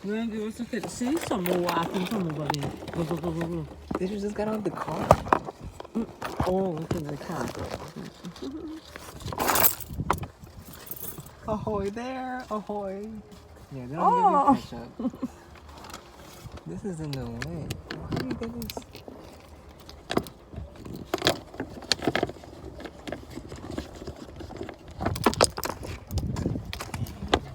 You want to give us a fit? See, some more walking from over there. Go. Did you just get out of the car? Oh, okay, the car. Ahoy there, ahoy. Yeah, they don't give you ketchup. This is in the way. How do you get this?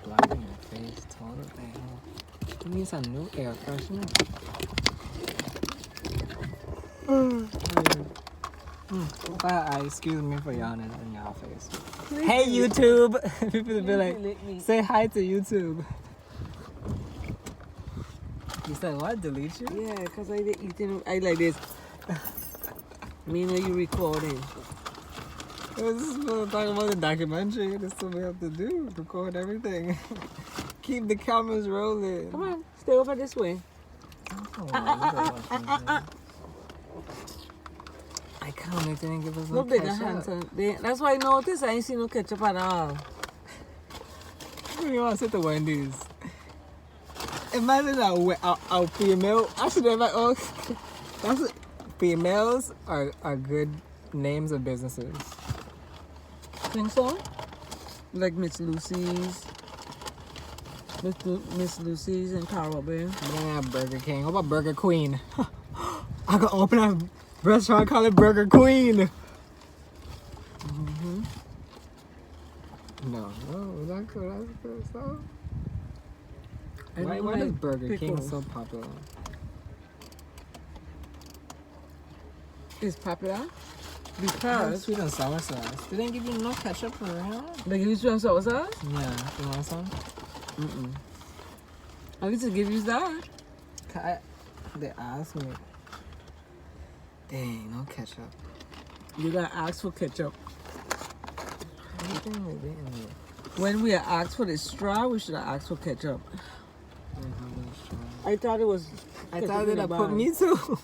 Blocking your face totally. You need some new air freshener. Excuse me for yawning in your face. Hey YouTube! People will be like, say hi to YouTube. You said what? Delete you? Yeah, because I did eating. I like this. Me know you recording. This is what I'm talking about the documentary. That's what we have to do. Record everything. Keep the cameras rolling. Come on, stay over this way. I can't make them give us No no bigger ketchup. hands. That's why I noticed I ain't seen no ketchup at all. You want to sit to Wendy's? Imagine a female. Actually, that's females are good names of businesses. Think so? Like Miss Lucy's. Miss Lucy's and Callah. Then I have Burger King. What about Burger Queen? I could open a restaurant, call it Burger Queen. No, that's good stuff. Why is Burger King so popular? It's popular Because because sweet and sour sauce. They didn't give you no ketchup for real? they give you sweet and sour sauce. Yeah, you want some? At least they give you that. They asked me. Dang, no ketchup. You gotta ask for ketchup. Everything they didn't. When we asked for the straw, we should have asked for ketchup. I thought it was. I thought they'd have put me too.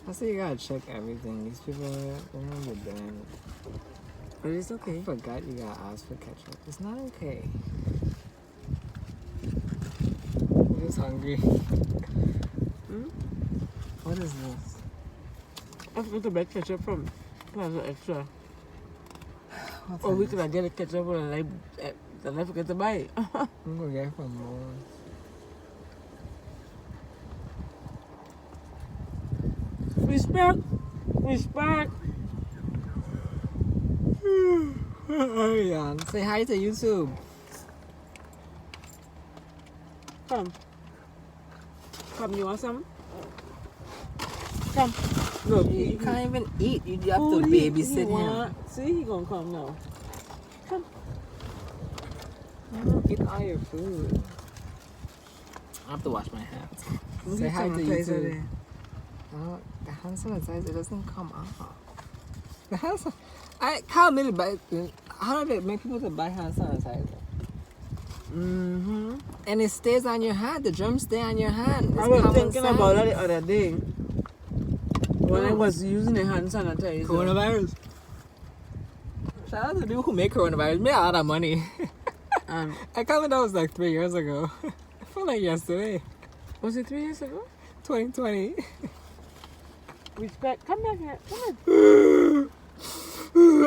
I say you gotta check everything. These people, they're not good damn. But it's okay. I forgot you gotta ask for ketchup. It's not okay. I'm just hungry. What is this? I forgot to buy ketchup from Plaza Extra. What's Or we this? could have get a ketchup and I forget to buy it. I'm gonna get it from more. Respect. Say hi to YouTube. Come, you want some? Come. Look, You can't even eat. You have to Food babysit him. See, he gonna come now. Come. Eat all your food. I have to wash my hands. Say hi to sanitizer YouTube. there. Oh, the hand sanitizer doesn't come off. The hand sanitizer. I can't really buy. How do they make people to buy hand sanitizer? And it stays on your hand. The germs stay on your hand. It's I was common thinking sense. about that the other day when I was using the hand sanitizer. Coronavirus. Shout out to the people who make coronavirus. Made a lot of money. I can't believe that was like 3 years ago. I feel like yesterday. Was it 3 years ago? 2020. Respect. Come back here. Come on.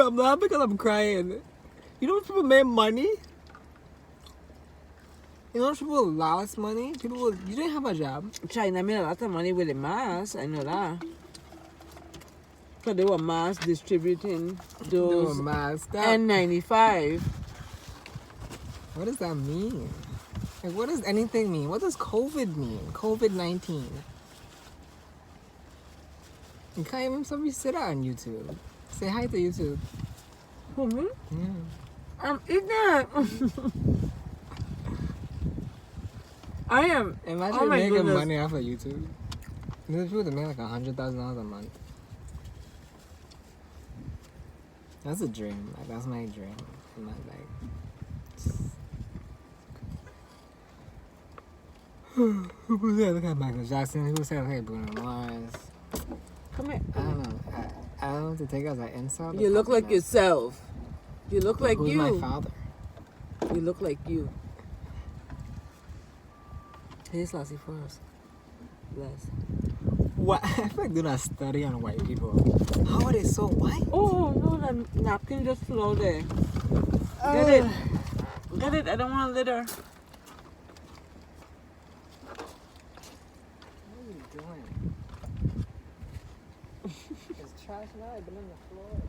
I'm laughing because I'm crying. You know when people made money? You know when people lost money? You didn't have a job. China made a lot of money with the masks. I know that. So they were mass distributing those N95. What does that mean? Like, what does anything mean? What does COVID mean? COVID-19. You can't even somebody sit on YouTube. Say hi to YouTube. Who, me? Yeah. I'm ignorant. I am. Imagine Oh my making goodness. money off of YouTube. There's people that make like $100,000 a month. That's a dream. Like, that's my dream. I'm not like. People say look at Michael Jackson. People say look at Bruno Mars. Come here. I don't know. I don't know if to take it as an insult. You look like yourself. You look like Who's you. my father? You look like you. Taste Lassie first. Bless. What? I feel like doing a study on white people. How are they so white? Oh, no, the napkin just flew there. Get it. Get it. I don't want to litter. What are you doing? It's trash now. It's been on the floor.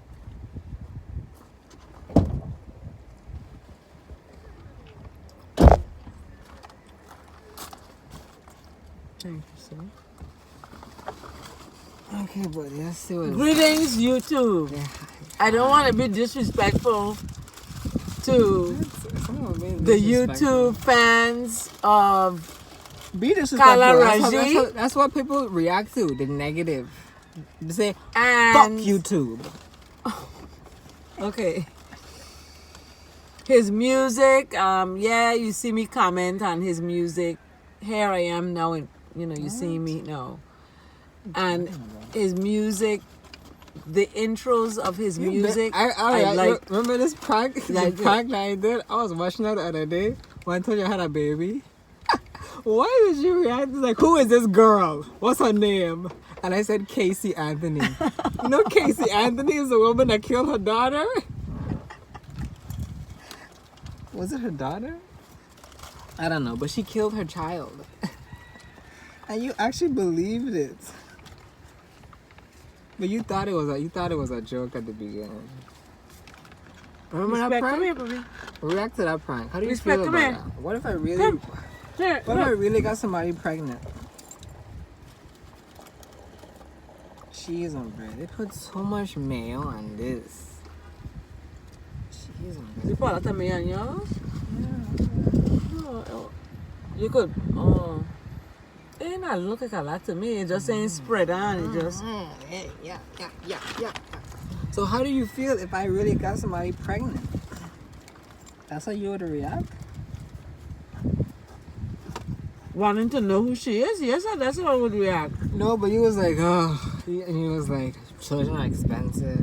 Thank you, sir. Okay, buddy. Let's see what. Greetings, YouTube. Yeah. I don't want to be disrespectful to the YouTube fans of Be disrespectful. Callah, Raji. That's what people react to. The negative. They say, and "Fuck YouTube." Okay. His music, yeah, you see me comment on his music. Here I am now, and you see me now. And his music, the intros of his music, I like. Remember this prank? The prank that I did? I was watching that the other day when I told you I had a baby. Why did you react? Like, who is this girl? What's her name? And I said Casey Anthony. You know Casey Anthony is the woman that killed her daughter? Was it her daughter? I don't know, but she killed her child. And you actually believed it. But you thought it was a joke at the beginning. Remember that prank? React to that prank. How do you feel about that? What if I really What if I really got somebody pregnant? Cheese on bread. They put so much mayo on this. Cheese on bread. You put a lot of mayo on yours? Yeah. Oh, you could. Oh. It not look like a lot to me. It just ain't spread on. It just. Yeah. So how do you feel if I really got somebody pregnant? That's how you would react? Wanting to know who she is? Yes, that's how I would react. No, but he was like, oh. And he was like, children are expensive.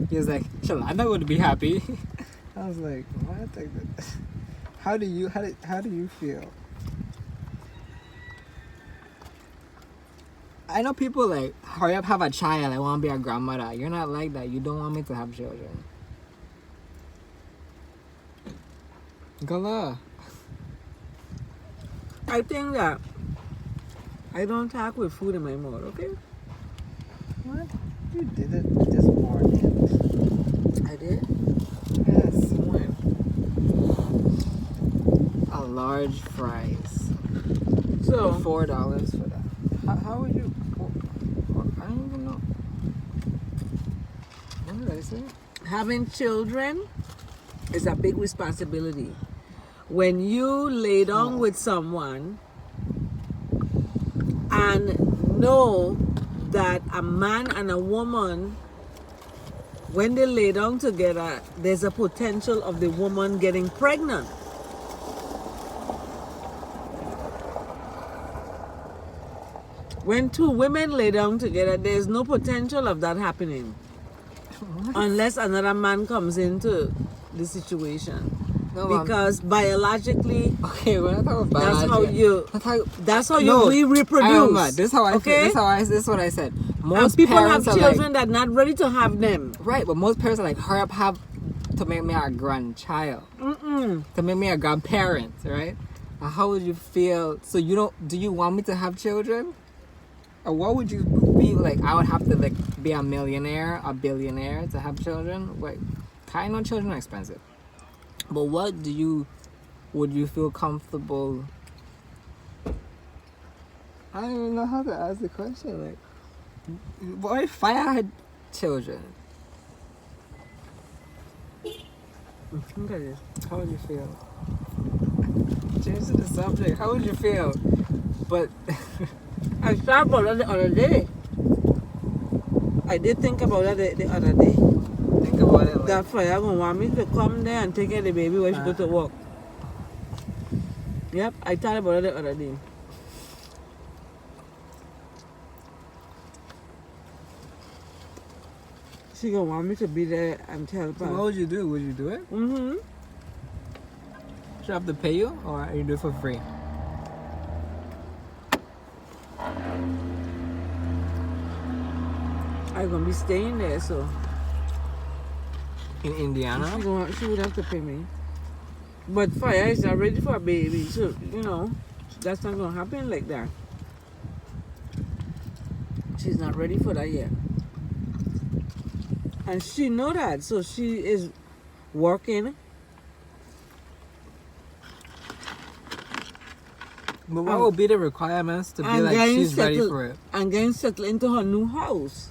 He was like, Shalanda would be happy. I was like, what? How do you feel? I know people like, hurry up, have a child. I want to be a grandmother. You're not like that. You don't want me to have children. Callah. I think that I don't talk with food in my mouth, okay? What? You did it this morning. I did? Yes. When? A large fries. So $4 for that. How would you? I don't even know. What did I say? having children is a big responsibility. When you lay down with someone and know that a man and a woman, when they lay down together, there's a potential of the woman getting pregnant. When two women lay down together, there's no potential of that happening. What? Unless another man comes into the situation. No, because biologically, okay, when I talk about biology, that's how you reproduce. This is how I feel. This is what I said. Most and people have parents children that are not ready to have them. Right, but most parents are like, hurry up, have to make me a grandchild, to make me a grandparent, right? How would you feel? So do you want me to have children? Or what would you be like? I would have to be a millionaire, a billionaire to have children. Wait, I know children are expensive, but would you feel comfortable? I don't even know how to ask the question. Like, what if I had children? Okay. How would you feel? Change the subject. How would you feel? But I thought about that the other day. I did think about that the other day. Think about it. Like, that Freya gonna want me to come there and take care of the baby when she go to work. Yep, I thought about it the other day. She gonna want me to be there and help her. So what would you do? Would you do it? Mm-hmm. Should I have to pay you, or you do it for free? I'm gonna be staying there, so In Indiana? she would have to pay me. But Fire is not ready for a baby, so you know that's not gonna happen like that. She's not ready for that yet, and she know that, so she is working. But what would be the requirements to be like she's ready for it? And getting settled into her new house.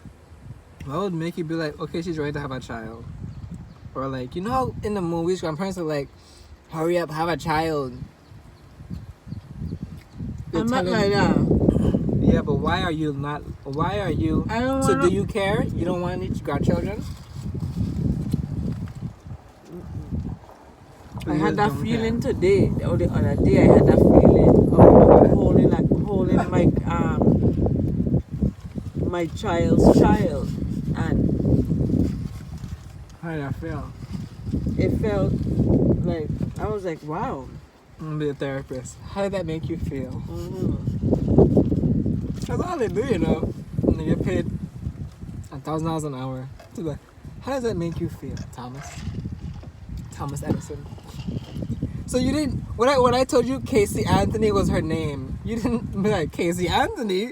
What would make you be like, okay, she's ready to have a child? Or like, you know, in the movies, grandparents are like, hurry up, have a child. I'm not like that. Yeah, but why are you not? Why are you? I don't so wanna, do you care? You don't want any grandchildren? I had that feeling today, or the other day. I had that feeling of holding my child's child, and How did that feel? it felt like I was like, wow. I'm gonna be a therapist. How did that make you feel? Mm-hmm. That's all they do, you know. And they get paid $1,000 an hour. So like, how does that make you feel, Thomas? Thomas Edison. So you didn't when I told you Casey Anthony was her name, you didn't be like Casey Anthony,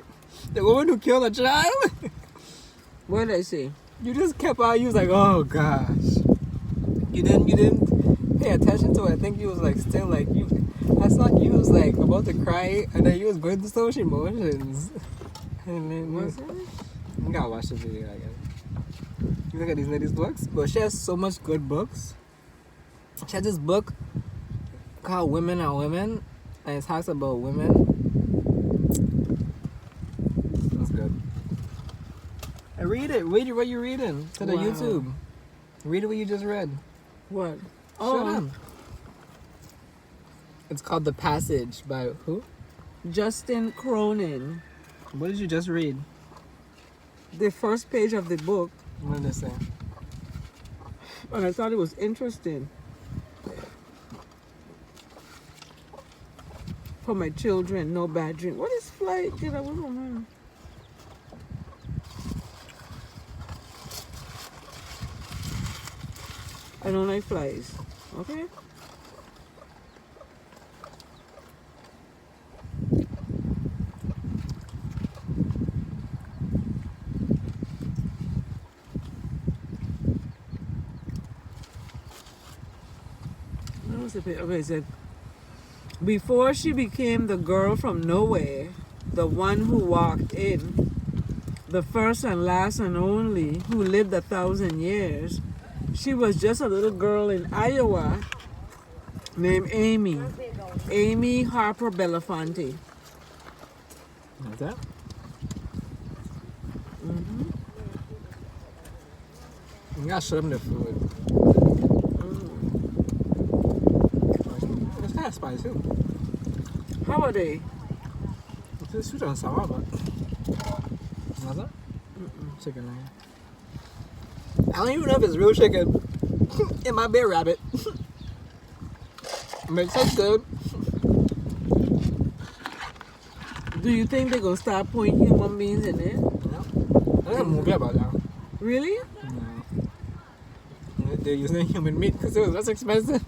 the woman who killed a child? What did I say? You just kept on. You was like, oh gosh. You didn't pay attention to it. I think you was like still like you. I saw you was like about to cry, and then you was going through so much emotions. And then you gotta watch the video, I guess. You look at these ladies' books, but she has so much good books. She has this book called Women Are Women, and it talks about women. That's good. And read it. Read what you're reading to the YouTube. Read what you just read. What? Shut up. It's called The Passage by who? Justin Cronin. What did you just read? The first page of the book, What did it say? and I thought it was interesting. For my children, no bad dream. What is flight? Get away from her. I don't like flies. Okay? Okay, it said, before she became the girl from nowhere, the one who walked in, the first and last and only, who lived 1,000 years, she was just a little girl in Iowa named Amy Harper Belafonte. What's that? Mm-hmm. You gotta show them the food. It's kind of spicy too. How are they? It's sweet and sour, but. What's that? Chicken leg. I don't even know if it's real chicken. It might be a rabbit. But it tastes good. Do you think they're gonna start putting human beings in it? No. There's a movie about that. Really? No. They're using human meat because it was less expensive.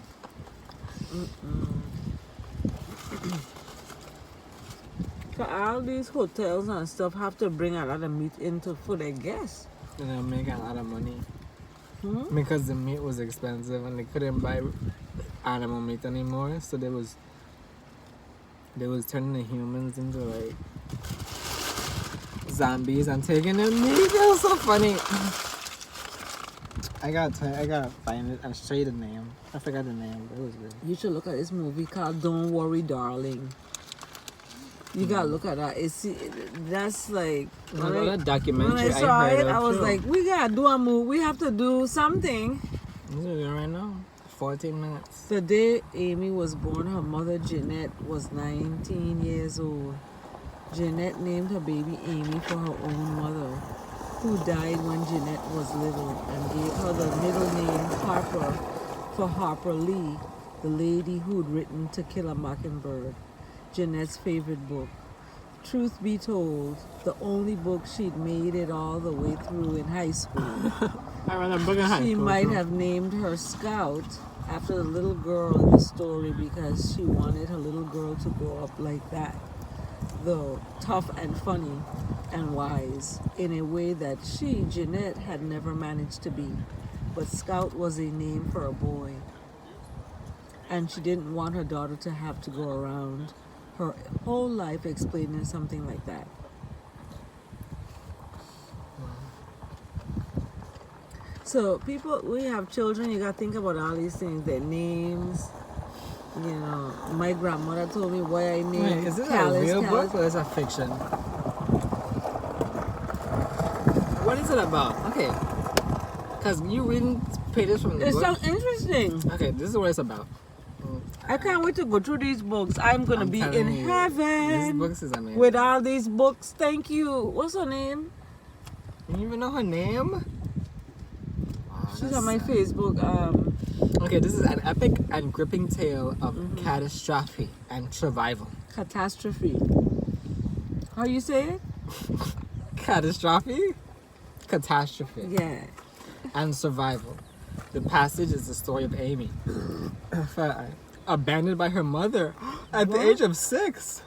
So all these hotels and stuff have to bring a lot of meat into for their guests. And they're making a lot of money. Hmm? Because the meat was expensive and they couldn't buy animal meat anymore. So they was turning the humans into like zombies and taking their meat. It was so funny. I gotta find it and show you the name. I forgot the name, but it was good. You should look at this movie called Don't Worry, Darling. You gotta look at that. That's like Another documentary. when I saw heard it, of I was too. like, we gotta do a move. We have to do something. This is it right now. 14 minutes. The day Amy was born, her mother Jeanette was 19 years old. Jeanette named her baby Amy for her own mother, who died when Jeanette was little, and gave her the middle name Harper for Harper Lee, the lady who'd written To Kill a Mockingbird, Jeanette's favorite book. truth be told, the only book she'd made it all the way through in high school. I read a book in high She school. might too. have named her Scout after the little girl in the story because she wanted her little girl to grow up like that, though tough and funny and wise in a way that she, Jeanette, had never managed to be. But Scout was a name for a boy, and she didn't want her daughter to have to go around her whole life explaining something like that. So people, we have children, you gotta think about all these things, their names. You know, my grandmother told me why I named Wait, is this Callah, a real Callah. book or is it fiction? What is it about? Okay. Because you reading pages from the It's book. so interesting. Okay, this is what it's about. I can't wait to go through these books. I'm gonna I'm be telling in you, heaven These books is amazing. with all these books. Thank you. What's her name? You even know her name? Wow, She's that's on my sad. Facebook. Okay, this is an epic and gripping tale of catastrophe and survival. Catastrophe. How you say it? Catastrophe? Catastrophe. Yeah. And survival. The passage is the story of Amy. Abandoned by her mother at the age of 6.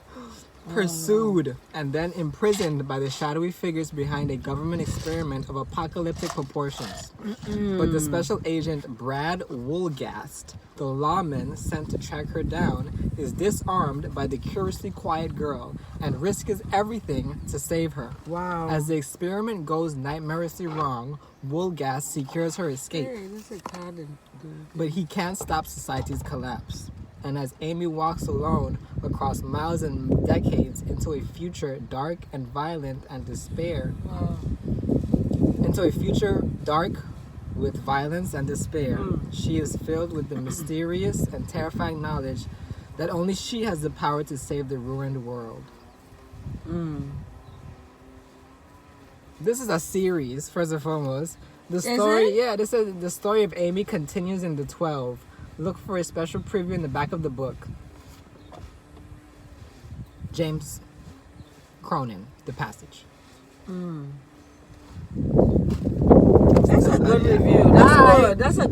Pursued and then imprisoned by the shadowy figures behind a government experiment of apocalyptic proportions. But the special agent Brad Woolgast, the lawman sent to track her down, is disarmed by the curiously quiet girl and risks everything to save her. Wow. As the experiment goes nightmarishly wrong, Woolgast secures her escape. Hey, this is kind But he can't stop society's collapse. And as Amy walks alone across miles and decades into a future dark and violent and despair, into a future dark with violence and despair, she is filled with the mysterious and terrifying knowledge that only she has the power to save the ruined world. This is a series, first and foremost. The story, it? yeah, this is the story of Amy continues in the 12. Look for a special preview in the back of the book. James Cronin, The Passage. That's a good review. That's good. That's a